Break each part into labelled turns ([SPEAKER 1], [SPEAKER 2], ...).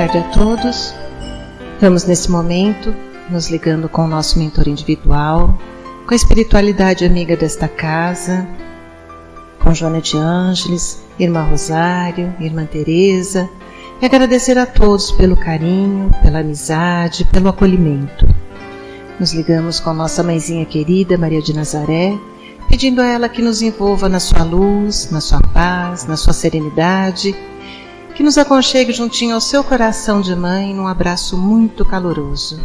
[SPEAKER 1] tarde a todos. Vamos nesse momento nos ligando com o nosso mentor individual, com a espiritualidade amiga desta casa, com Joana de Ângeles, Irmã Rosário, Irmã Teresa, e agradecer a todos pelo carinho, pela amizade, pelo acolhimento. Nos ligamos com nossa mãezinha querida, Maria de Nazaré, pedindo a ela que nos envolva na sua luz, na sua paz, na sua serenidade, que nos aconchegue juntinho ao seu coração de mãe num abraço muito caloroso.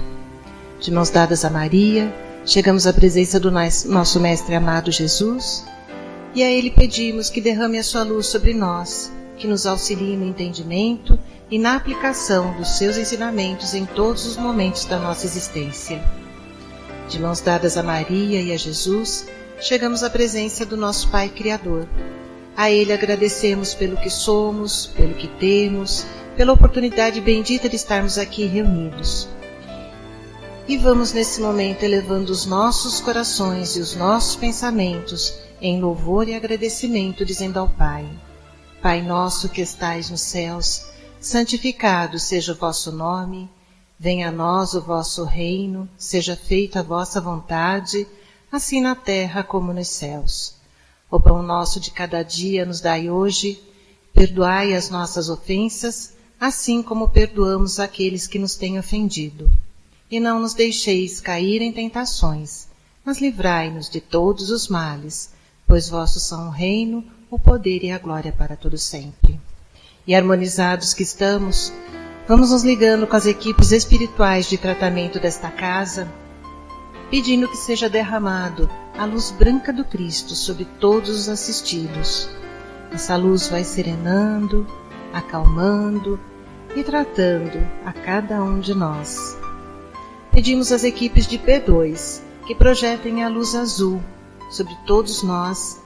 [SPEAKER 1] De mãos dadas a Maria, chegamos à presença do nosso Mestre amado Jesus e a Ele pedimos que derrame a sua luz sobre nós, que nos auxilie no entendimento e na aplicação dos seus ensinamentos em todos os momentos da nossa existência. De mãos dadas a Maria e a Jesus, chegamos à presença do nosso Pai Criador. A Ele agradecemos pelo que somos, pelo que temos, pela oportunidade bendita de estarmos aqui reunidos. E vamos nesse momento elevando os nossos corações e os nossos pensamentos em louvor e agradecimento, dizendo ao Pai: Pai nosso que estais nos céus, santificado seja o vosso nome, venha a nós o vosso reino, seja feita a vossa vontade, assim na terra como nos céus. O pão nosso de cada dia nos dai hoje, perdoai as nossas ofensas, assim como perdoamos aqueles que nos têm ofendido. E não nos deixeis cair em tentações, mas livrai-nos de todos os males, pois vossos são o reino, o poder e a glória para todo sempre. E harmonizados que estamos, vamos nos ligando com as equipes espirituais de tratamento desta casa, pedindo que seja derramado a luz branca do Cristo sobre todos os assistidos. Essa luz vai serenando, acalmando e tratando a cada um de nós. Pedimos às equipes de P2 que projetem a luz azul sobre todos nós.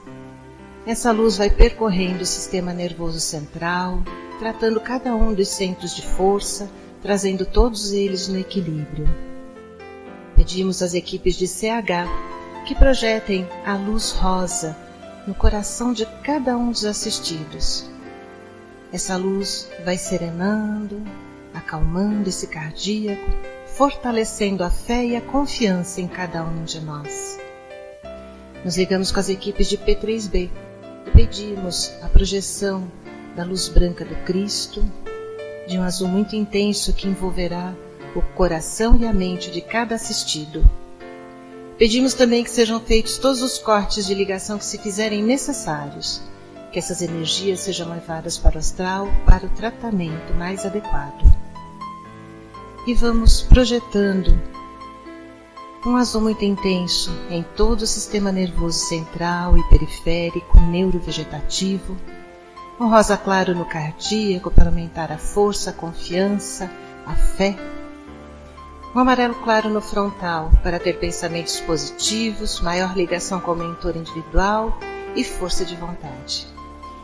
[SPEAKER 1] Essa luz vai percorrendo o sistema nervoso central, tratando cada um dos centros de força, trazendo todos eles no equilíbrio. Pedimos às equipes de CH que projetem a luz rosa no coração de cada um dos assistidos. Essa luz vai serenando, acalmando esse cardíaco, fortalecendo a fé e a confiança em cada um de nós. Nos ligamos com as equipes de P3B e pedimos a projeção da luz branca do Cristo, de um azul muito intenso que envolverá o coração e a mente de cada assistido. Pedimos também que sejam feitos todos os cortes de ligação que se fizerem necessários, que essas energias sejam levadas para o astral para o tratamento mais adequado. E vamos projetando um azul muito intenso em todo o sistema nervoso central e periférico, neurovegetativo, um rosa claro no cardíaco para aumentar a força, a confiança, a fé, um amarelo claro no frontal para ter pensamentos positivos, maior ligação com o mentor individual e força de vontade.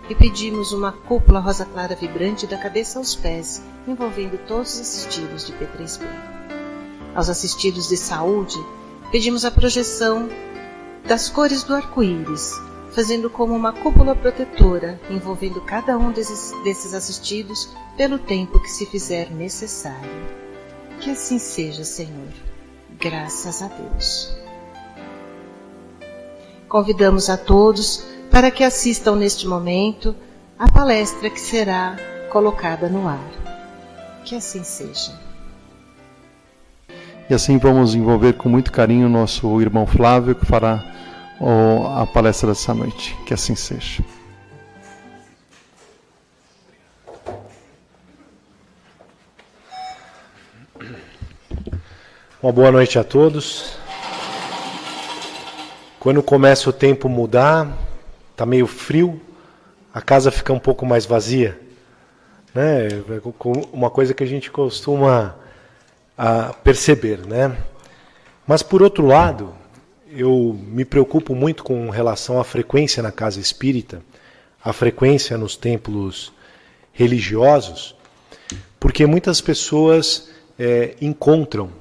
[SPEAKER 1] E pedimos uma cúpula rosa clara vibrante da cabeça aos pés, envolvendo todos os assistidos de P3B. Aos assistidos de saúde, pedimos a projeção das cores do arco-íris, fazendo como uma cúpula protetora, envolvendo cada um desses assistidos pelo tempo que se fizer necessário. Que assim seja, Senhor. Graças a Deus. Convidamos a todos para que assistam neste momento a palestra que será colocada no ar. Que assim seja.
[SPEAKER 2] E assim vamos envolver com muito carinho o nosso irmão Flávio, que fará a palestra dessa noite. Que assim seja.
[SPEAKER 3] Uma boa noite a todos. Quando começa o tempo mudar, está meio frio, a casa fica um pouco mais vazia, né? Uma coisa que a gente costuma perceber, né? Mas por outro lado, eu me preocupo muito com relação à frequência na casa espírita, a frequência nos templos religiosos, porque muitas pessoas encontram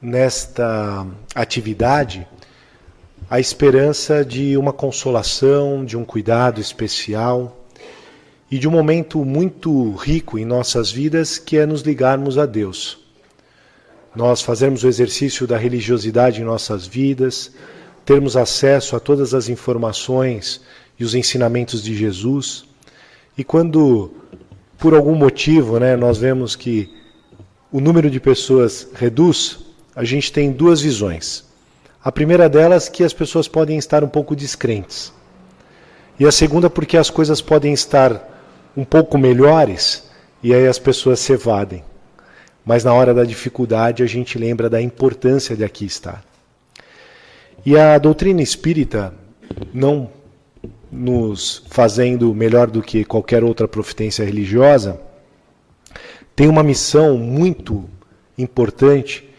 [SPEAKER 3] nesta atividade a esperança de uma consolação, de um cuidado especial. e de um momento muito rico em nossas vidas, que é nos ligarmos a Deus. Nós fazermos o exercício da religiosidade em nossas vidas, termos acesso a todas as informações e os ensinamentos de Jesus. E quando, por algum motivo, nós vemos que o número de pessoas reduz, a gente tem duas visões. A primeira delas, que as pessoas podem estar um pouco descrentes. E a segunda, porque as coisas podem estar um pouco melhores e aí as pessoas se evadem. Mas na hora da dificuldade a gente lembra da importância de aqui estar. E a doutrina espírita, não nos fazendo melhor do que qualquer outra profetência religiosa, tem uma missão muito importante,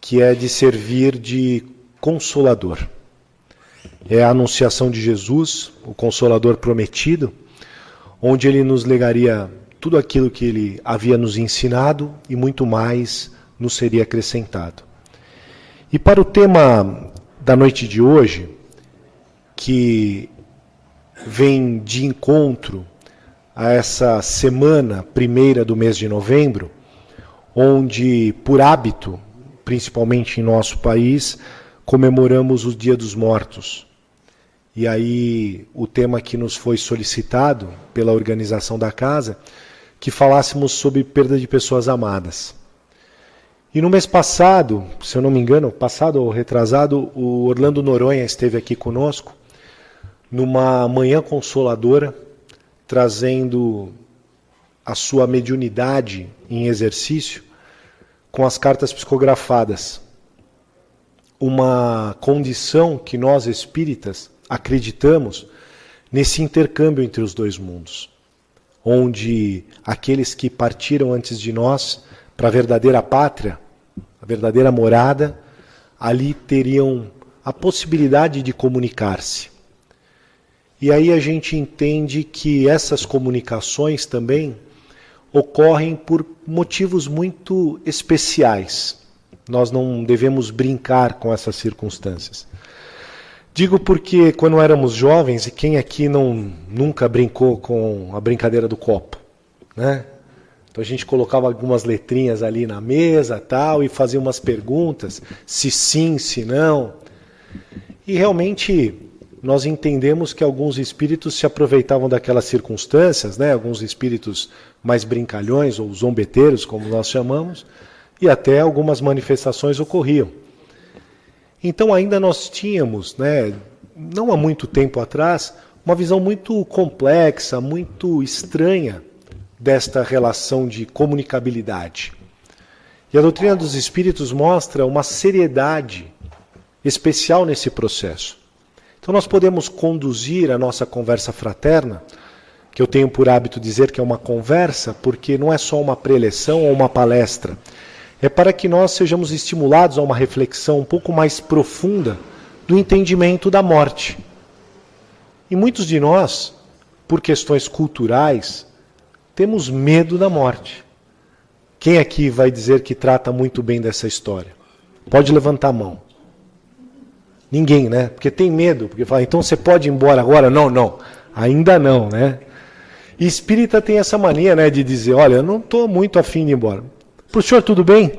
[SPEAKER 3] que é de servir de consolador. É a anunciação de Jesus, o Consolador prometido, onde ele nos legaria tudo aquilo que ele havia nos ensinado e muito mais nos seria acrescentado. E para o tema da noite de hoje, que vem de encontro a essa semana primeira do mês de novembro, onde, por hábito, principalmente em nosso país, comemoramos o Dia dos Mortos. E aí o tema que nos foi solicitado pela organização da casa, que falássemos sobre perda de pessoas amadas. E no mês passado, se eu não me engano, passado ou retrasado, o Orlando Noronha esteve aqui conosco, numa manhã consoladora, trazendo a sua mediunidade em exercício com as cartas psicografadas. Uma condição que nós espíritas acreditamos nesse intercâmbio entre os dois mundos, onde aqueles que partiram antes de nós para a verdadeira pátria, a verdadeira morada, ali teriam a possibilidade de comunicar-se. E aí a gente entende que essas comunicações também ocorrem por motivos muito especiais. Nós não devemos brincar com essas circunstâncias. Digo porque quando éramos jovens, e quem aqui nunca brincou com a brincadeira do copo, né? Então a gente colocava algumas letrinhas ali na mesa tal, e fazia umas perguntas, se sim, se não. E realmente nós entendemos que alguns espíritos se aproveitavam daquelas circunstâncias, né? Alguns espíritos mais brincalhões, ou zombeteiros, como nós chamamos, e até algumas manifestações ocorriam. Então ainda nós tínhamos, não há muito tempo atrás, uma visão muito complexa, muito estranha desta relação de comunicabilidade. E a doutrina dos espíritos mostra uma seriedade especial nesse processo. Então nós podemos conduzir a nossa conversa fraterna, que eu tenho por hábito dizer que é uma conversa, porque não é só uma preleção ou uma palestra. É para que nós sejamos estimulados a uma reflexão um pouco mais profunda do entendimento da morte. E muitos de nós, por questões culturais, temos medo da morte. Quem aqui vai dizer que trata muito bem dessa história? Pode levantar a mão. Ninguém, né? Porque tem medo, porque fala, então você pode ir embora agora? Não, ainda não, né? E espírita tem essa mania, de dizer, olha, eu não estou muito afim de ir embora. Para o senhor tudo bem?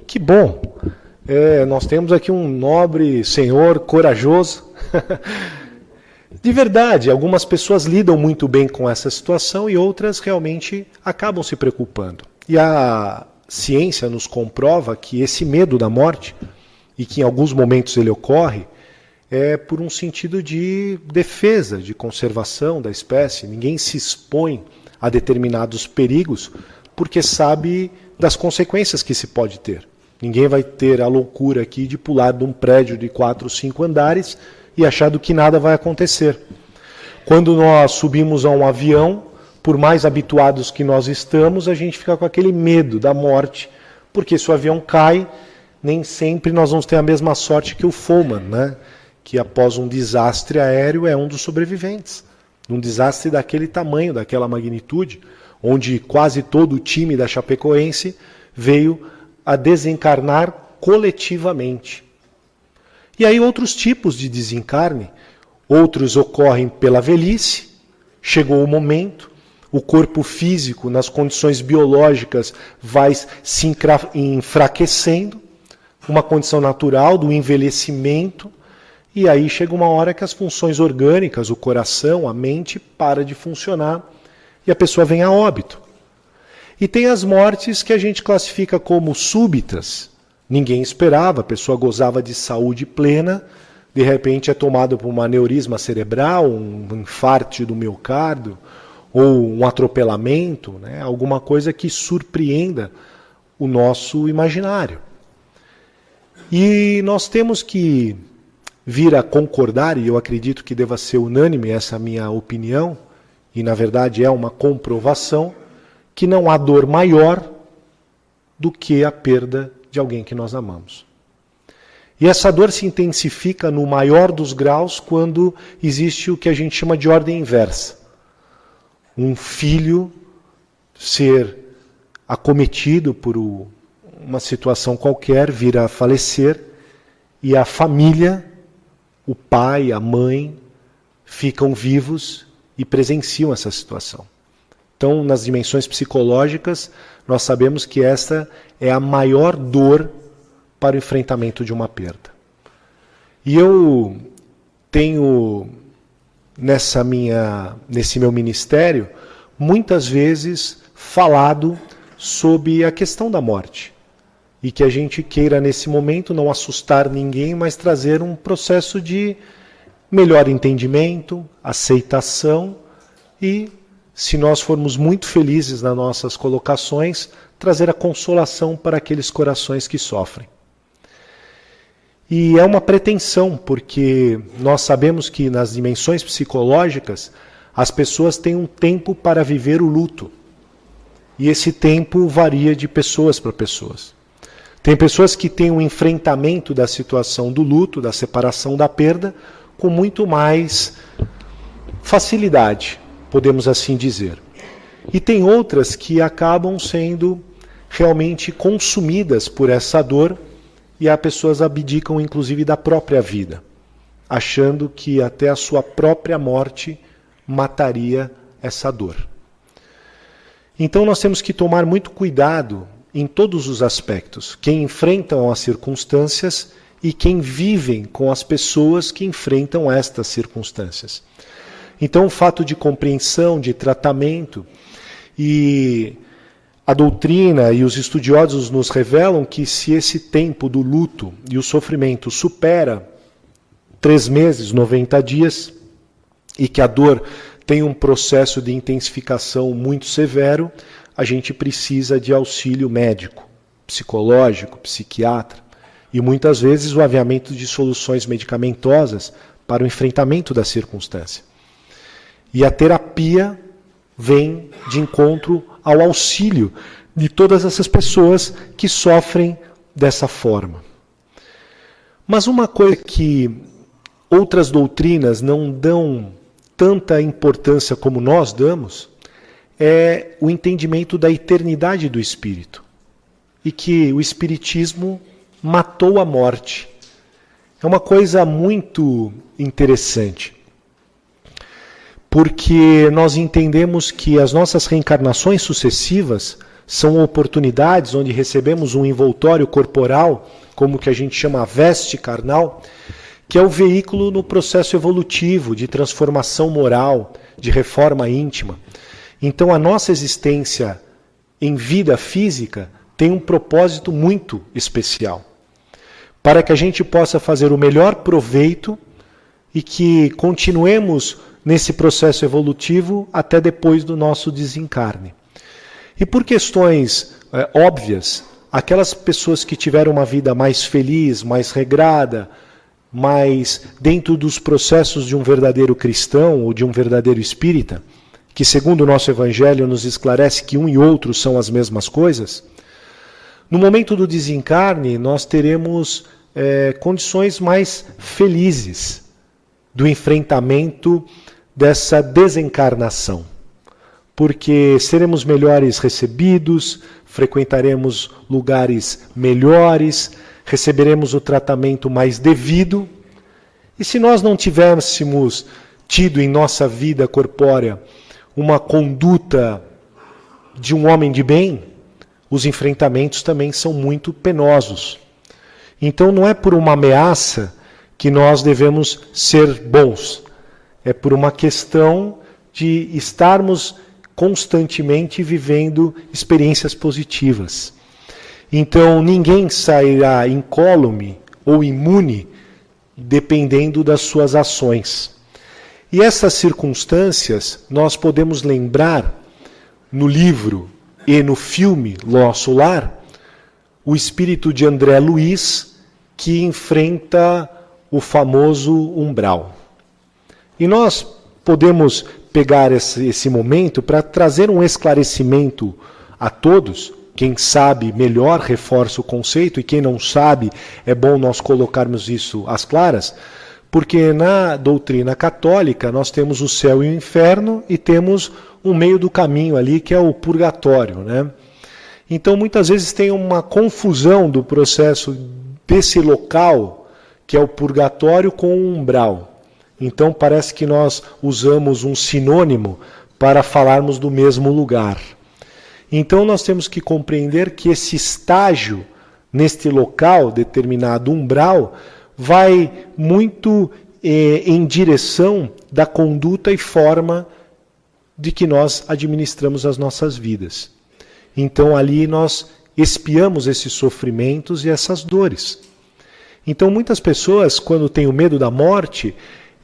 [SPEAKER 3] Que bom. Nós temos aqui um nobre senhor corajoso. De verdade, algumas pessoas lidam muito bem com essa situação e outras realmente acabam se preocupando. E a ciência nos comprova que esse medo da morte, e que em alguns momentos ele ocorre, é por um sentido de defesa, de conservação da espécie. Ninguém se expõe a determinados perigos porque sabe das consequências que se pode ter. Ninguém vai ter a loucura aqui de pular de um prédio de 4 ou 5 andares e achando que nada vai acontecer. Quando nós subimos a um avião, por mais habituados que nós estamos, a gente fica com aquele medo da morte, porque se o avião cai, nem sempre nós vamos ter a mesma sorte que o Follmann, que após um desastre aéreo é um dos sobreviventes. Um desastre daquele tamanho, daquela magnitude, onde quase todo o time da Chapecoense veio a desencarnar coletivamente. E aí outros tipos de desencarne, outros ocorrem pela velhice, chegou o momento, o corpo físico, nas condições biológicas, vai se enfraquecendo, uma condição natural do envelhecimento, e aí chega uma hora que as funções orgânicas, o coração, a mente, para de funcionar e a pessoa vem a óbito. E tem as mortes que a gente classifica como súbitas. Ninguém esperava, a pessoa gozava de saúde plena, de repente é tomado por um aneurisma cerebral, um infarto do miocárdio, ou um atropelamento, né? Alguma coisa que surpreenda o nosso imaginário. E nós temos que vir a concordar, e eu acredito que deva ser unânime essa minha opinião, e na verdade é uma comprovação, que não há dor maior do que a perda de alguém que nós amamos. E essa dor se intensifica no maior dos graus quando existe o que a gente chama de ordem inversa. Um filho ser acometido por uma situação qualquer, vir a falecer, e a família, o pai, a mãe, ficam vivos e presenciam essa situação. Então, nas dimensões psicológicas, nós sabemos que esta é a maior dor para o enfrentamento de uma perda. E eu tenho, nesse meu ministério, muitas vezes falado sobre a questão da morte. E que a gente queira, nesse momento, não assustar ninguém, mas trazer um processo de melhor entendimento, aceitação e, se nós formos muito felizes nas nossas colocações, trazer a consolação para aqueles corações que sofrem. E é uma pretensão, porque nós sabemos que nas dimensões psicológicas, as pessoas têm um tempo para viver o luto. E esse tempo varia de pessoas para pessoas. Tem pessoas que têm um enfrentamento da situação do luto, da separação, da perda, com muito mais facilidade, podemos assim dizer. E tem outras que acabam sendo realmente consumidas por essa dor e as pessoas abdicam inclusive da própria vida, achando que até a sua própria morte mataria essa dor. Então nós temos que tomar muito cuidado em todos os aspectos, quem enfrentam as circunstâncias e quem vivem com as pessoas que enfrentam estas circunstâncias. Então o fato de compreensão, de tratamento, e a doutrina e os estudiosos nos revelam que se esse tempo do luto e o sofrimento supera 3 meses, 90 dias, e que a dor tem um processo de intensificação muito severo, a gente precisa de auxílio médico, psicológico, psiquiatra, e muitas vezes o aviamento de soluções medicamentosas para o enfrentamento da circunstância. E a terapia vem de encontro ao auxílio de todas essas pessoas que sofrem dessa forma. Mas uma coisa que outras doutrinas não dão tanta importância como nós damos é o entendimento da eternidade do espírito. E que o espiritismo matou a morte. É uma coisa muito interessante. Porque nós entendemos que as nossas reencarnações sucessivas são oportunidades onde recebemos um envoltório corporal, como que a gente chama a veste carnal, que é o veículo no processo evolutivo de transformação moral, de reforma íntima. Então a nossa existência em vida física tem um propósito muito especial, para que a gente possa fazer o melhor proveito e que continuemos nesse processo evolutivo até depois do nosso desencarne. E por questões óbvias, aquelas pessoas que tiveram uma vida mais feliz, mais regrada, mais dentro dos processos de um verdadeiro cristão ou de um verdadeiro espírita, que segundo o nosso Evangelho nos esclarece que um e outro são as mesmas coisas, no momento do desencarne nós teremos condições mais felizes do enfrentamento dessa desencarnação, porque seremos melhores recebidos, frequentaremos lugares melhores, receberemos o tratamento mais devido, e se nós não tivéssemos tido em nossa vida corpórea uma conduta de um homem de bem, os enfrentamentos também são muito penosos. Então não é por uma ameaça que nós devemos ser bons, é por uma questão de estarmos constantemente vivendo experiências positivas. Então ninguém sairá incólume ou imune dependendo das suas ações. E essas circunstâncias nós podemos lembrar no livro e no filme Nosso Lar, o espírito de André Luiz, que enfrenta o famoso umbral. E nós podemos pegar esse momento para trazer um esclarecimento a todos. Quem sabe melhor reforça o conceito, e quem não sabe, é bom nós colocarmos isso às claras, porque na doutrina católica nós temos o céu e o inferno e temos um meio do caminho ali, que é o purgatório, né? Então muitas vezes tem uma confusão do processo desse local, que é o purgatório, com o umbral. Então parece que nós usamos um sinônimo para falarmos do mesmo lugar. Então nós temos que compreender que esse estágio, neste local, determinado umbral, vai muito em direção da conduta e forma de que nós administramos as nossas vidas. Então ali nós expiamos esses sofrimentos e essas dores. Então muitas pessoas, quando têm o medo da morte,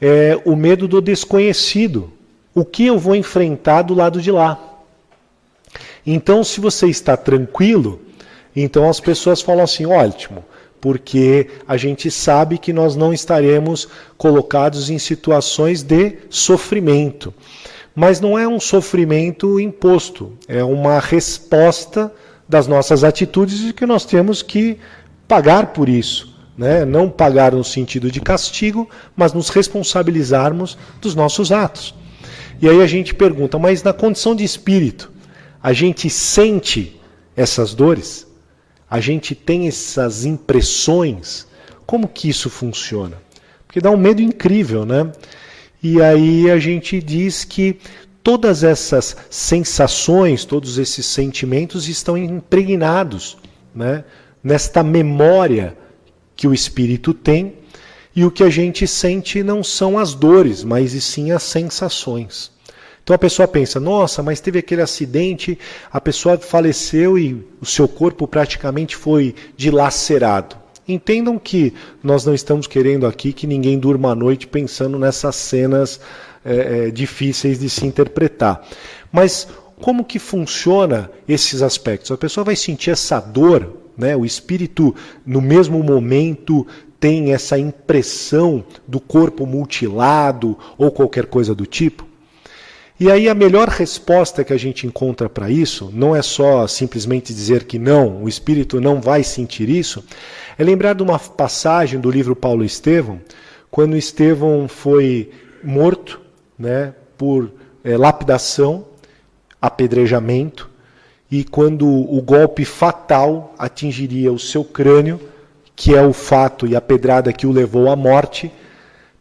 [SPEAKER 3] é o medo do desconhecido. O que eu vou enfrentar do lado de lá? Então, se você está tranquilo, então as pessoas falam assim, ótimo, porque a gente sabe que nós não estaremos colocados em situações de sofrimento. Mas não é um sofrimento imposto, é uma resposta das nossas atitudes e que nós temos que pagar por isso. Né? Não pagar no sentido de castigo, mas nos responsabilizarmos dos nossos atos. E aí a gente pergunta, mas na condição de espírito, a gente sente essas dores? A gente tem essas impressões? Como que isso funciona? Porque dá um medo incrível, né? E aí a gente diz que todas essas sensações, todos esses sentimentos estão impregnados, né, nesta memória que o espírito tem, e o que a gente sente não são as dores, mas e sim as sensações. Então a pessoa pensa, nossa, mas teve aquele acidente, a pessoa faleceu e o seu corpo praticamente foi dilacerado. Entendam que nós não estamos querendo aqui que ninguém durma à noite pensando nessas cenas difíceis de se interpretar. Mas como que funciona esses aspectos? A pessoa vai sentir essa dor, né? O espírito no mesmo momento tem essa impressão do corpo mutilado ou qualquer coisa do tipo? E aí a melhor resposta que a gente encontra para isso, não é só simplesmente dizer que não, o espírito não vai sentir isso, é lembrar de uma passagem do livro Paulo e Estevão, quando Estevão foi morto, né, por lapidação, apedrejamento, e quando o golpe fatal atingiria o seu crânio, que é o fato e a pedrada que o levou à morte,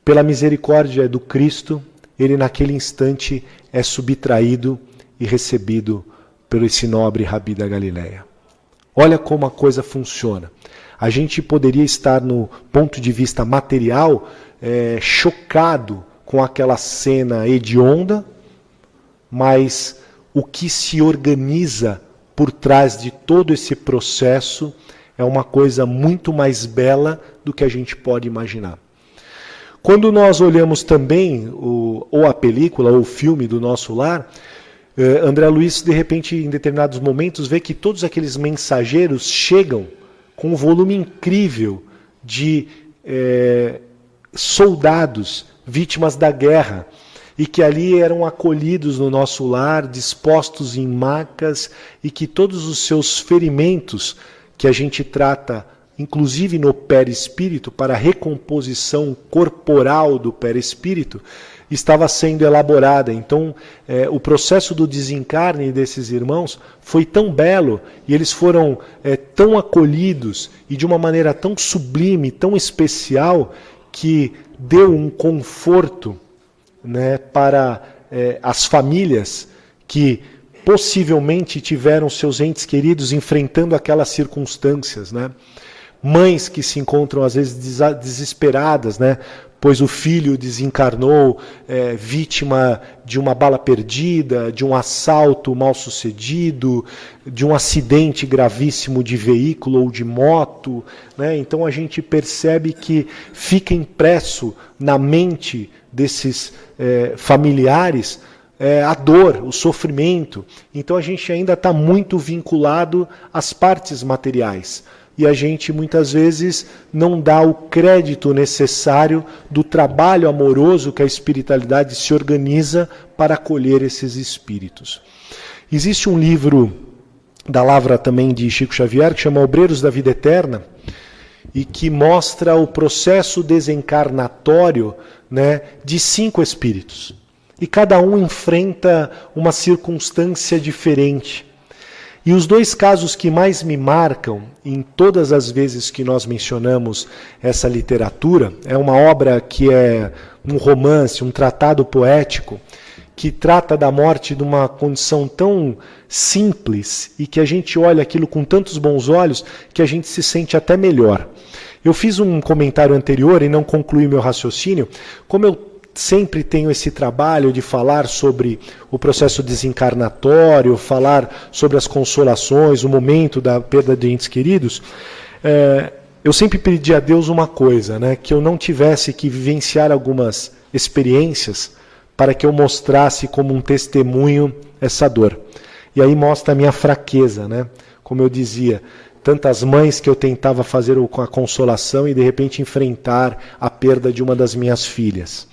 [SPEAKER 3] pela misericórdia do Cristo, ele naquele instante é subtraído e recebido pelo esse nobre Rabi da Galileia. Olha como a coisa funciona. A gente poderia estar no ponto de vista material chocado com aquela cena hedionda, mas o que se organiza por trás de todo esse processo é uma coisa muito mais bela do que a gente pode imaginar. Quando nós olhamos também ou a película ou o filme do Nosso Lar, André Luiz, de repente, em determinados momentos, vê que todos aqueles mensageiros chegam com um volume incrível de soldados, vítimas da guerra, e que ali eram acolhidos no Nosso Lar, dispostos em macas, e que todos os seus ferimentos, que a gente trata inclusive no perispírito, para a recomposição corporal do perispírito, estava sendo elaborada. Então, o processo do desencarne desses irmãos foi tão belo, e eles foram tão acolhidos, e de uma maneira tão sublime, tão especial, que deu um conforto né, para as famílias que possivelmente tiveram seus entes queridos enfrentando aquelas circunstâncias, né? Mães que se encontram às vezes desesperadas, né? Pois o filho desencarnou vítima de uma bala perdida, de um assalto mal sucedido, de um acidente gravíssimo de veículo ou de moto, né? Então a gente percebe que fica impresso na mente desses familiares a dor, o sofrimento. Então a gente ainda está muito vinculado às partes materiais. E a gente muitas vezes não dá o crédito necessário do trabalho amoroso que a espiritualidade se organiza para acolher esses espíritos. Existe um livro da Lavra também de Chico Xavier, que chama Obreiros da Vida Eterna, e que mostra o processo desencarnatório, né, de 5 espíritos. E cada um enfrenta uma circunstância diferente. E os 2 casos que mais me marcam, em todas as vezes que nós mencionamos essa literatura, é uma obra que é um romance, um tratado poético, que trata da morte de uma condição tão simples e que a gente olha aquilo com tantos bons olhos que a gente se sente até melhor. Eu fiz um comentário anterior e não concluí meu raciocínio. Como eu sempre tenho esse trabalho de falar sobre o processo desencarnatório, falar sobre as consolações, o momento da perda de entes queridos, eu sempre pedi a Deus uma coisa, né, que eu não tivesse que vivenciar algumas experiências para que eu mostrasse como um testemunho essa dor. E aí mostra a minha fraqueza, né? Como eu dizia, tantas mães que eu tentava fazer com a consolação e de repente enfrentar a perda de uma das minhas filhas.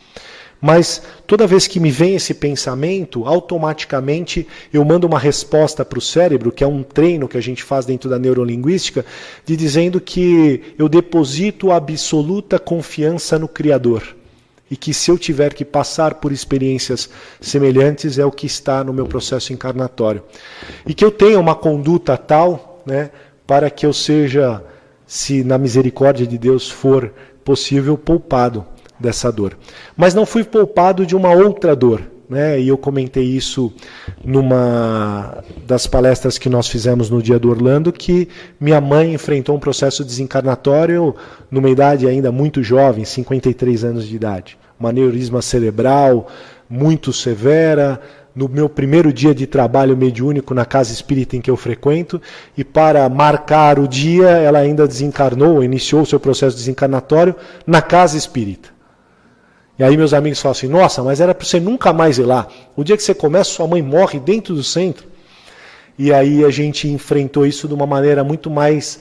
[SPEAKER 3] Mas toda vez que me vem esse pensamento, automaticamente eu mando uma resposta para o cérebro, que é um treino que a gente faz dentro da neurolinguística, de dizendo que eu deposito absoluta confiança no Criador. E que se eu tiver que passar por experiências semelhantes, é o que está no meu processo encarnatório. E que eu tenha uma conduta tal, né, para que eu seja, se na misericórdia de Deus for possível, poupado dessa dor. Mas não fui poupado de uma outra dor, né? E eu comentei isso numa das palestras que nós fizemos no dia do Orlando, que minha mãe enfrentou um processo desencarnatório numa idade ainda muito jovem, 53 anos de idade. Uma aneurisma cerebral muito severa, no meu primeiro dia de trabalho mediúnico na casa espírita em que eu frequento, e para marcar o dia, ela ainda desencarnou, iniciou o seu processo desencarnatório na casa espírita. E aí meus amigos falam assim, nossa, mas era para você nunca mais ir lá. O dia que você começa, sua mãe morre dentro do centro. E aí a gente enfrentou isso de uma maneira muito mais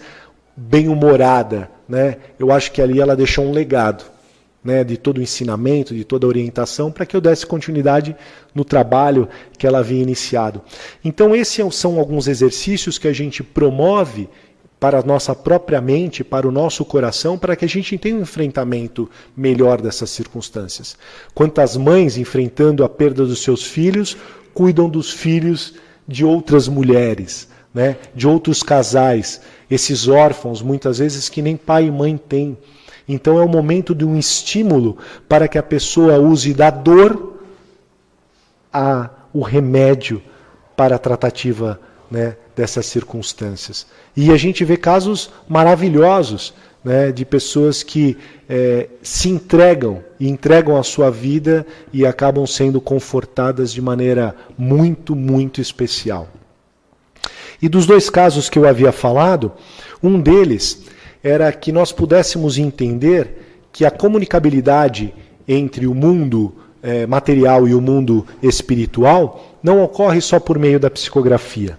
[SPEAKER 3] bem-humorada, né? Eu acho que ali ela deixou um legado, né, de todo o ensinamento, de toda a orientação, para que eu desse continuidade no trabalho que ela havia iniciado. Então esses são alguns exercícios que a gente promove para a nossa própria mente, para o nosso coração, para que a gente tenha um enfrentamento melhor dessas circunstâncias. Quantas mães, enfrentando a perda dos seus filhos, cuidam dos filhos de outras mulheres, né, de outros casais, esses órfãos, muitas vezes, que nem pai e mãe têm. Então é o momento de um estímulo para que a pessoa use da dor o remédio para a tratativa, né, dessas circunstâncias. E a gente vê casos maravilhosos, né, de pessoas que se entregam e entregam a sua vida e acabam sendo confortadas de maneira muito, muito especial. E dos 2 casos que eu havia falado, um deles era que nós pudéssemos entender que a comunicabilidade entre o mundo material e o mundo espiritual não ocorre só por meio da psicografia.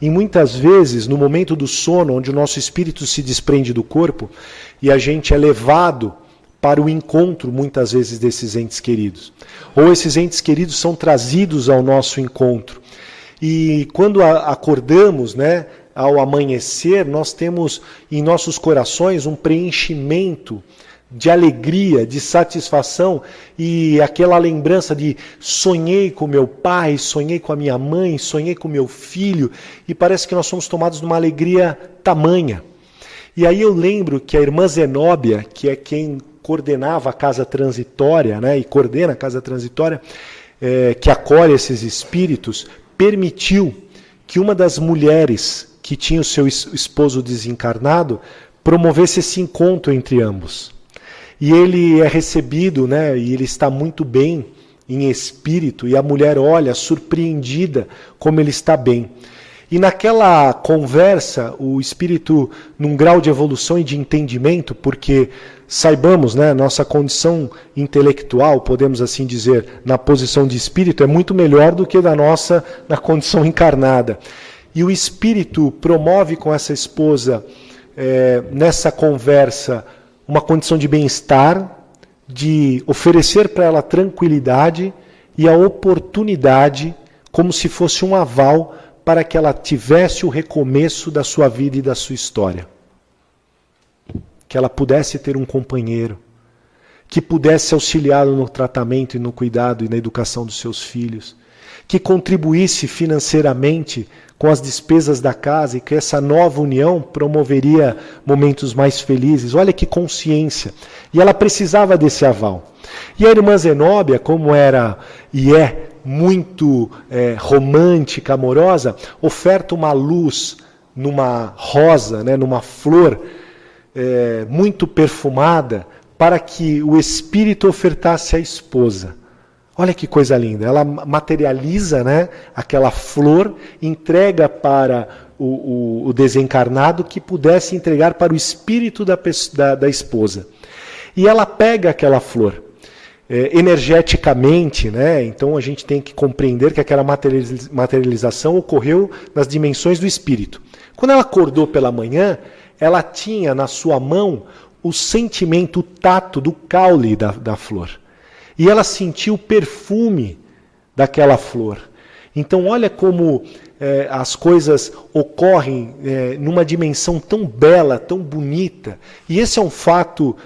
[SPEAKER 3] E muitas vezes, no momento do sono, onde o nosso espírito se desprende do corpo, e a gente é levado para o encontro, muitas vezes, desses entes queridos. Ou esses entes queridos são trazidos ao nosso encontro. E quando acordamos, né, ao amanhecer, nós temos em nossos corações um preenchimento de alegria, de satisfação, e aquela lembrança de sonhei com meu pai, sonhei com a minha mãe, sonhei com meu filho, e parece que nós somos tomados de uma alegria tamanha. E aí eu lembro que a irmã Zenóbia, que é quem coordenava a casa transitória, né, e coordena a casa transitória, que acolhe esses espíritos, permitiu que uma das mulheres que tinha o seu esposo desencarnado promovesse esse encontro entre ambos. E ele é recebido, né, e ele está muito bem em espírito, e a mulher olha surpreendida como ele está bem. E naquela conversa, o espírito, num grau de evolução e de entendimento, porque saibamos, né, nossa condição intelectual, podemos assim dizer, na posição de espírito, é muito melhor do que da nossa na condição encarnada. E o espírito promove com essa esposa, nessa conversa, uma condição de bem-estar, de oferecer para ela tranquilidade e a oportunidade, como se fosse um aval, para que ela tivesse o recomeço da sua vida e da sua história. Que ela pudesse ter um companheiro, que pudesse auxiliá-lo no tratamento e no cuidado e na educação dos seus filhos, que contribuísse financeiramente com as despesas da casa e que essa nova união promoveria momentos mais felizes. Olha que consciência. E ela precisava desse aval. E a irmã Zenóbia, como era e é muito romântica, amorosa, oferta uma luz numa rosa, né, numa flor muito perfumada, para que o espírito ofertasse à esposa. Olha que coisa linda, ela materializa, né, aquela flor, entrega para o desencarnado, que pudesse entregar para o espírito da esposa. E ela pega aquela flor, energeticamente, né, então a gente tem que compreender que aquela materialização ocorreu nas dimensões do espírito. Quando ela acordou pela manhã, ela tinha na sua mão o sentimento, o tato do caule da flor. E ela sentiu o perfume daquela flor. Então olha como as coisas ocorrem numa dimensão tão bela, tão bonita. E esse é um fato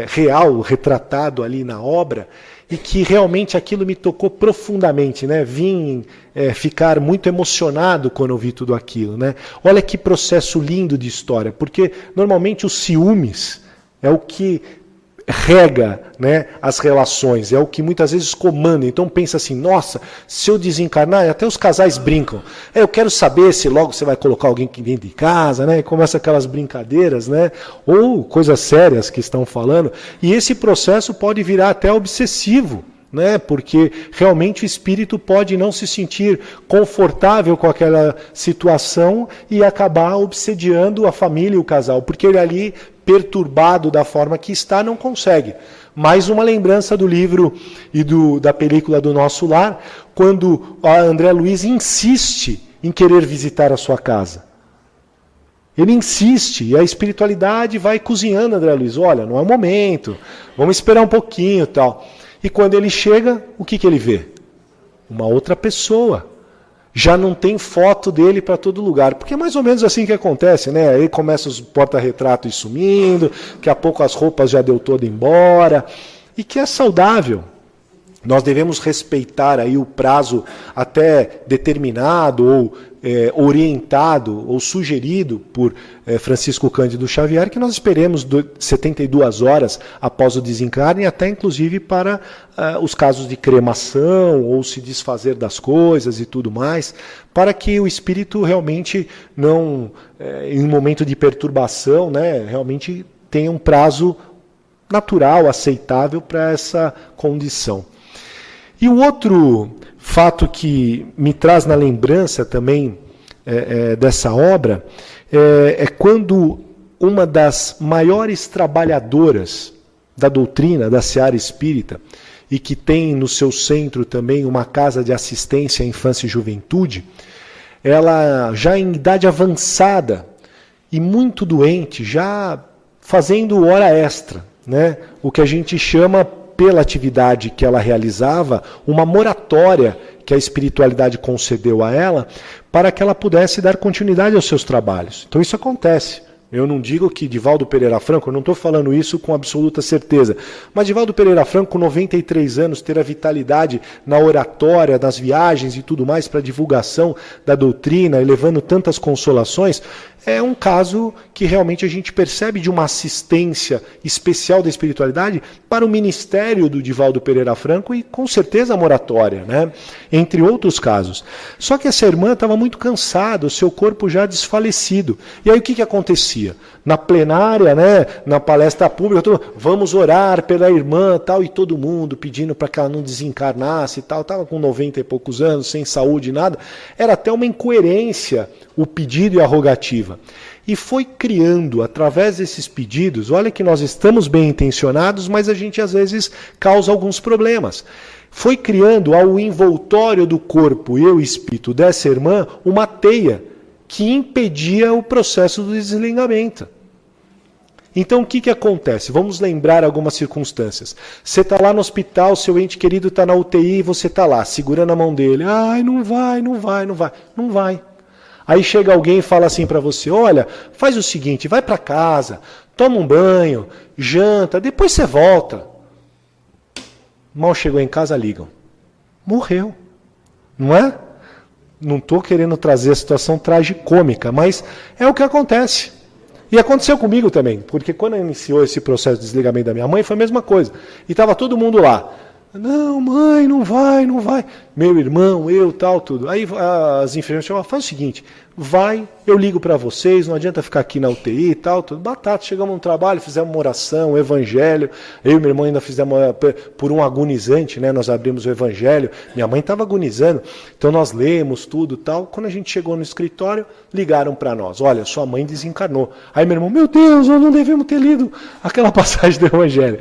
[SPEAKER 3] real, retratado ali na obra, e que realmente aquilo me tocou profundamente, né? Vim ficar muito emocionado quando eu vi tudo aquilo, né? Olha que processo lindo de história, porque normalmente os ciúmes é o que rega, né, as relações, é o que muitas vezes comanda. Então pensa assim, nossa, se eu desencarnar, até os casais brincam, eu quero saber se logo você vai colocar alguém aqui dentro de casa, né, e começa aquelas brincadeiras, né, ou coisas sérias que estão falando, e esse processo pode virar até obsessivo, né, porque realmente o espírito pode não se sentir confortável com aquela situação e acabar obsediando a família e o casal, porque ele ali, perturbado da forma que está, não consegue. Mais uma lembrança do livro e da película do Nosso Lar, quando a André Luiz insiste em querer visitar a sua casa. Ele insiste, e a espiritualidade vai cozinhando André Luiz. Olha, não é o momento, vamos esperar um pouquinho e tal. E quando ele chega, o que ele vê? Uma outra pessoa. Já não tem foto dele para todo lugar. Porque é mais ou menos assim que acontece, né? Aí começa os porta-retratos sumindo, daqui a pouco as roupas já deu toda embora. E que é saudável. Nós devemos respeitar aí o prazo até determinado ou orientado ou sugerido por Francisco Cândido Xavier, que nós esperemos 72 horas após o desencarne, até inclusive para os casos de cremação ou se desfazer das coisas e tudo mais, para que o espírito realmente não, em um momento de perturbação, né, realmente tenha um prazo natural, aceitável para essa condição. E o outro fato que me traz na lembrança também dessa obra é quando uma das maiores trabalhadoras da doutrina, da seara espírita, e que tem no seu centro também uma casa de assistência à infância e juventude, ela já em idade avançada e muito doente, já fazendo hora extra, né? O que a gente chama, pela atividade que ela realizava, uma moratória que a espiritualidade concedeu a ela para que ela pudesse dar continuidade aos seus trabalhos. Então isso acontece. Eu não digo que Divaldo Pereira Franco, eu não estou falando isso com absoluta certeza, mas Divaldo Pereira Franco, com 93 anos, ter a vitalidade na oratória, nas viagens e tudo mais para divulgação da doutrina, e levando tantas consolações, é um caso que realmente a gente percebe de uma assistência especial da espiritualidade para o ministério do Divaldo Pereira Franco e com certeza a moratória, né? Entre outros casos. Só que essa irmã estava muito cansada, o seu corpo já desfalecido. E aí o que acontecia? Na plenária, né, na palestra pública, vamos orar pela irmã, tal, e todo mundo pedindo para que ela não desencarnasse e tal, estava com 90 e poucos anos, sem saúde, nada. Era até uma incoerência o pedido e a rogativa. E foi criando, através desses pedidos, olha que nós estamos bem intencionados, mas a gente às vezes causa alguns problemas. Foi criando ao envoltório do corpo e o espírito dessa irmã uma teia que impedia o processo do desligamento. Então o que acontece? Vamos lembrar algumas circunstâncias. Você está lá no hospital, seu ente querido está na UTI e você está lá, segurando a mão dele. Ai, não vai, não vai, não vai. Não vai. Aí chega alguém e fala assim para você, olha, faz o seguinte, vai para casa, toma um banho, janta, depois você volta. Mal chegou em casa, ligam. Morreu. Não é? Não estou querendo trazer a situação tragicômica, mas é o que acontece. E aconteceu comigo também, porque quando iniciou esse processo de desligamento da minha mãe, foi a mesma coisa. E estava todo mundo lá. Não, mãe, não vai, não vai. Meu irmão, eu, tal, tudo. Aí as enfermeiras chamavam, faz o seguinte, vai, eu ligo para vocês, não adianta ficar aqui na UTI e tal, tudo. Batata, chegamos no trabalho, fizemos uma oração, um evangelho. Eu e meu irmão ainda fizemos, por um agonizante, né, nós abrimos o evangelho. Minha mãe estava agonizando, então nós lemos tudo tal. Quando a gente chegou no escritório, ligaram para nós, olha, sua mãe desencarnou. Aí meu irmão, meu Deus, nós não devemos ter lido aquela passagem do evangelho.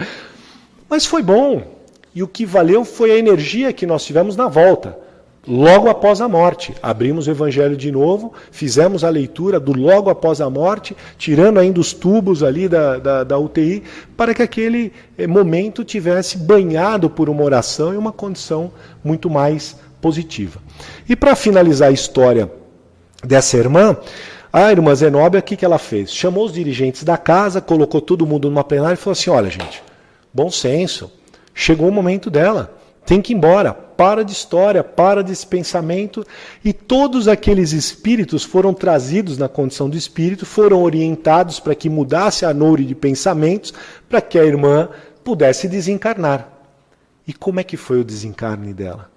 [SPEAKER 3] Mas foi bom. E o que valeu foi a energia que nós tivemos na volta, logo após a morte. Abrimos o Evangelho de novo, fizemos a leitura do logo após a morte, tirando ainda os tubos ali da UTI, para que aquele momento tivesse banhado por uma oração e uma condição muito mais positiva. E para finalizar a história dessa irmã, a irmã Zenóbia, o que ela fez? Chamou os dirigentes da casa, colocou todo mundo numa plenária e falou assim, olha gente, bom senso, chegou o momento dela, tem que ir embora, para de história, para desse pensamento. E todos aqueles espíritos foram trazidos na condição do espírito, foram orientados para que mudasse a noure de pensamentos, para que a irmã pudesse desencarnar. E como é que foi o desencarne dela?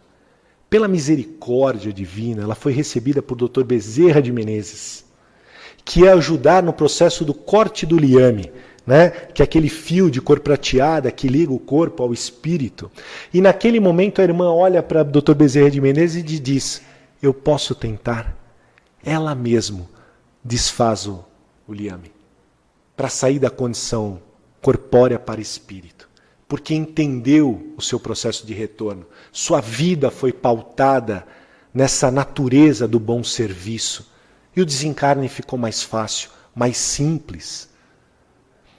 [SPEAKER 3] Pela misericórdia divina, ela foi recebida por Dr. Bezerra de Menezes, que ia ajudar no processo do corte do liame, né? Que é aquele fio de cor prateada que liga o corpo ao espírito. E naquele momento a irmã olha para o Dr. Bezerra de Menezes e diz, eu posso tentar? Ela mesmo desfaz o liame, para sair da condição corpórea para espírito. Porque entendeu o seu processo de retorno. Sua vida foi pautada nessa natureza do bom serviço. E o desencarne ficou mais fácil, mais simples.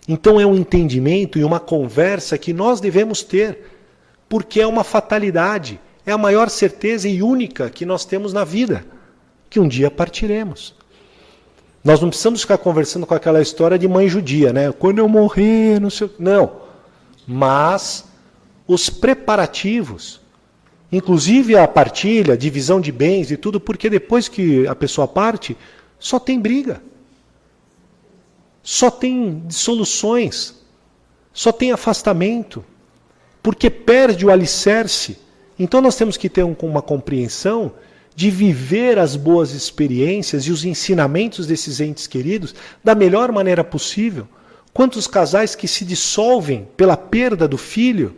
[SPEAKER 3] Então é um entendimento e uma conversa que nós devemos ter, porque é uma fatalidade, é a maior certeza e única que nós temos na vida, que um dia partiremos. Nós não precisamos ficar conversando com aquela história de mãe judia, né? Quando eu morrer, não sei... Não. Mas os preparativos, inclusive a partilha, a divisão de bens e tudo, porque depois que a pessoa parte, só tem briga. Só tem dissoluções, só tem afastamento, porque perde o alicerce. Então nós temos que ter uma compreensão de viver as boas experiências e os ensinamentos desses entes queridos da melhor maneira possível. Quantos casais que se dissolvem pela perda do filho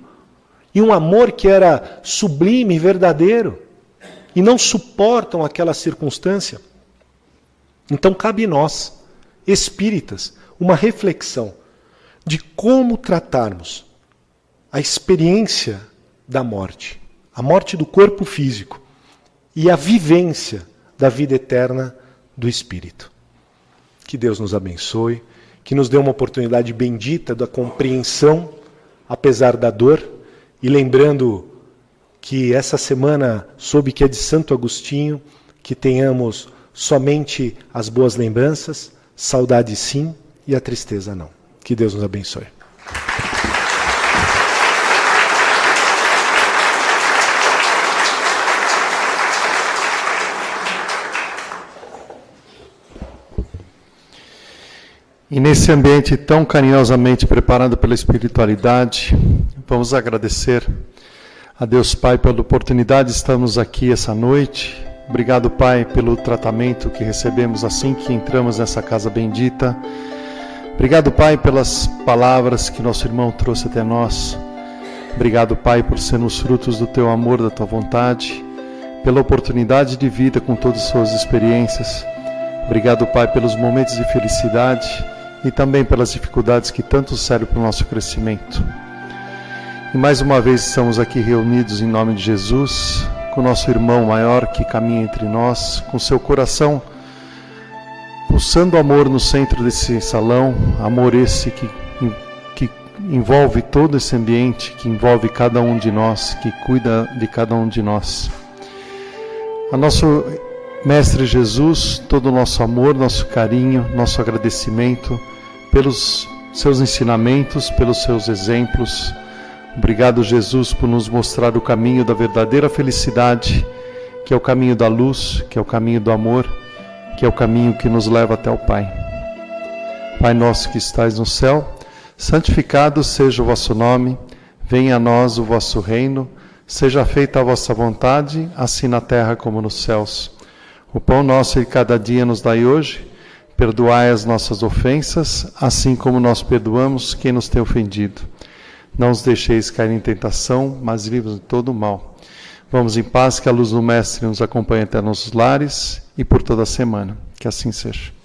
[SPEAKER 3] e um amor que era sublime e verdadeiro e não suportam aquela circunstância. Então cabe nós, espíritas, uma reflexão de como tratarmos a experiência da morte, a morte do corpo físico e a vivência da vida eterna do espírito. Que Deus nos abençoe, que nos dê uma oportunidade bendita da compreensão, apesar da dor, e lembrando que essa semana soube que é de Santo Agostinho, que tenhamos somente as boas lembranças, saudade sim, e a tristeza não. Que Deus nos abençoe.
[SPEAKER 2] E nesse ambiente tão carinhosamente preparado pela espiritualidade, vamos agradecer a Deus Pai pela oportunidade de estarmos aqui essa noite. Obrigado, Pai, pelo tratamento que recebemos assim que entramos nessa casa bendita. Obrigado, Pai, pelas palavras que nosso irmão trouxe até nós. Obrigado, Pai, por sermos frutos do Teu amor, da Tua vontade, pela oportunidade de vida com todas as suas experiências. Obrigado, Pai, pelos momentos de felicidade e também pelas dificuldades que tanto servem para o nosso crescimento. E mais uma vez estamos aqui reunidos em nome de Jesus, com o nosso irmão maior que caminha entre nós, com seu coração pulsando amor no centro desse salão, amor esse que envolve todo esse ambiente, que envolve cada um de nós, que cuida de cada um de nós. A nosso Mestre Jesus, todo o nosso amor, nosso carinho, nosso agradecimento pelos seus ensinamentos, pelos seus exemplos. Obrigado, Jesus, por nos mostrar o caminho da verdadeira felicidade, que é o caminho da luz, que é o caminho do amor, que é o caminho que nos leva até o Pai. Pai nosso que estais no céu, santificado seja o vosso nome, venha a nós o vosso reino, seja feita a vossa vontade, assim na terra como nos céus. O pão nosso de cada dia nos dai hoje, perdoai as nossas ofensas, assim como nós perdoamos quem nos tem ofendido. Não os deixeis cair em tentação, mas livre-nos de todo o mal. Vamos em paz, que a luz do Mestre nos acompanhe até nossos lares e por toda a semana. Que assim seja.